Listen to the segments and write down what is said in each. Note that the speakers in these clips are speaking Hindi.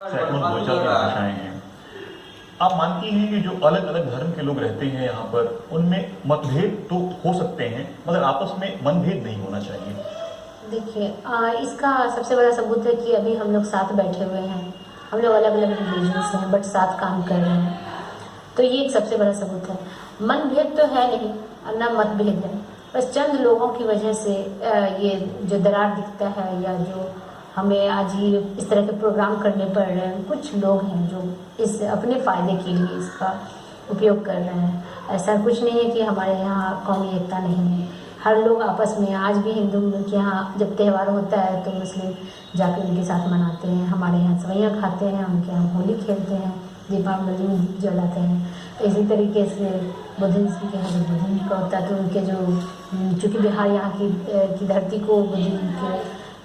सैकड़ों बोलचाल की भाषाएं हैं। आप मानती हैं कि जो अलग अलग धर्म के लोग रहते हैं यहाँ पर, उनमें मतभेद तो हो सकते हैं मगर आपस में मनभेद नहीं होना चाहिए? देखिए, इसका सबसे बड़ा सबूत है कि अभी हम लोग साथ बैठे हुए हैं। हम लोग अलग अलग रिलीजन्स हैं बट साथ काम कर रहे हैं, तो ये एक सबसे बड़ा सबूत है। मनभेद तो है नहीं, ना मतभेद है, बस चंद लोगों की वजह से ये जो दरार दिखता है या जो हमें आज ये इस तरह के प्रोग्राम करने पड़ रहे हैं। कुछ लोग हैं जो इस अपने फ़ायदे के लिए इसका उपयोग कर रहे हैं। ऐसा कुछ नहीं है कि हमारे यहाँ कौमी एकता नहीं है। हर लोग आपस में, आज भी हिंदू के यहाँ जब त्यौहार होता है तो मुस्लिम जाकर उनके साथ मनाते हैं। हमारे यहाँ सेवइयाँ खाते हैं, उनके यहाँ होली खेलते हैं, दीपावली में दीप जलाते हैं। इसी तरीके से बुद्धिज्म के यहाँ बुद्धिज्म का होता है तो उनके जो, चूँकि बिहार यहाँ की धरती को बुद्धिज्म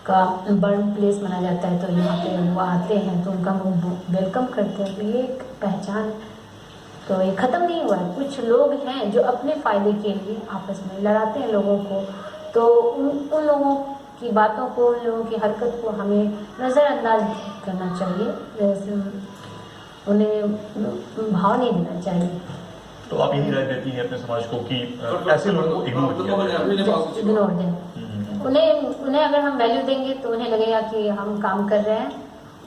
का बर्न प्लेस माना जाता है, तो यहाँ पे वो आते हैं तो उनका हम वेलकम करते हैं। तो ये एक पहचान, तो ये ख़त्म नहीं हुआ है। कुछ लोग हैं जो अपने फ़ायदे के लिए आपस में लड़ाते हैं लोगों को, तो उन लोगों की बातों को, उन लोगों की हरकत को हमें नज़रअंदाज करना चाहिए, उन्हें भाव नहीं देना चाहिए। तो आप यही राय देती हैं अपने समाज को कि ऐसे लोगों को इग्नोर दें। उन्हें अगर हम वैल्यू देंगे तो उन्हें लगेगा कि हम काम कर रहे हैं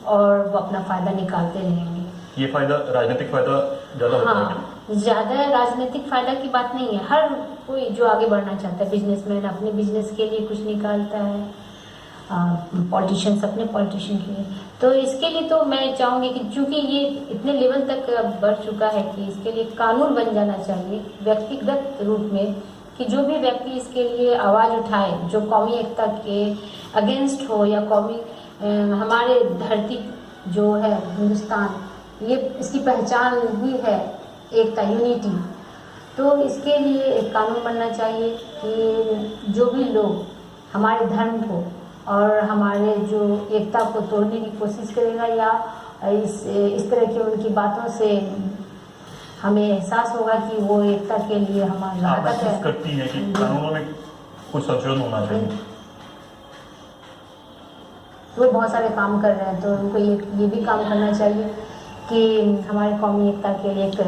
और वो अपना फ़ायदा निकालते रहेंगे। ये फायदा, राजनीतिक फायदा ज़्यादा होता है? हाँ, ज़्यादा राजनीतिक फायदा की बात नहीं है। हर कोई जो आगे बढ़ना चाहता है, बिजनेसमैन अपने बिजनेस के लिए कुछ निकालता है, पॉलिटिशियंस अपने पॉलिटिशियन के लिए। तो इसके लिए तो मैं चाहूँगी कि चूँकि ये इतने लेवल तक बढ़ चुका है कि इसके लिए कानून बन जाना चाहिए व्यक्तिगत रूप में, कि जो भी व्यक्ति इसके लिए आवाज़ उठाए, जो कौमी एकता के अगेंस्ट हो या कौमी, हमारे धरती जो है हिंदुस्तान, ये इसकी पहचान ही है एकता, यूनिटी। तो इसके लिए एक कानून बनना चाहिए कि जो भी लोग हमारे धर्म को और हमारे जो एकता को तोड़ने की कोशिश करेगा या इस तरह की उनकी बातों से हमें एहसास होगा कि वो एकता के लिए हमारी ताकत है। करती है कि कानूनों में कुछ संशोधन होना चाहिए। वो बहुत सारे काम कर रहे हैं, तो उनको ये भी काम करना चाहिए कि हमारे कौमी एकता के लिए एक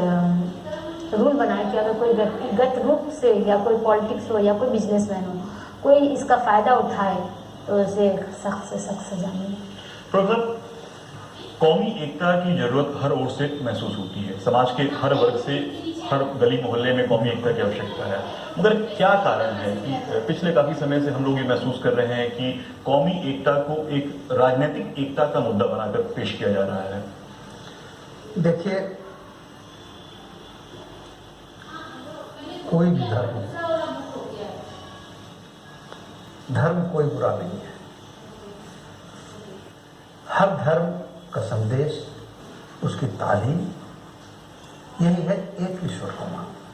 रूल बनाए कि अगर कोई व्यक्तिगत रूप से या कोई पॉलिटिक्स हो या कोई बिजनेसमैन हो, कोई इसका फ़ायदा उठाए तो उसे सख्त से सख्त सजा मिले। प्रोफेसर, कौमी एकता की जरूरत हर ओर से महसूस होती है। समाज के हर वर्ग से, हर गली मोहल्ले में कौमी एकता की आवश्यकता है, मगर क्या कारण है कि पिछले काफ़ी समय से हम लोग ये महसूस कर रहे हैं कि कौमी एकता को एक राजनीतिक एकता का मुद्दा बनाकर पेश किया जा रहा है? देखिए, कोई भी धर्म कोई बुरा नहीं है। हर धर्म का संदेश, उसकी तालीम यही है, एक ईश्वर को मानो।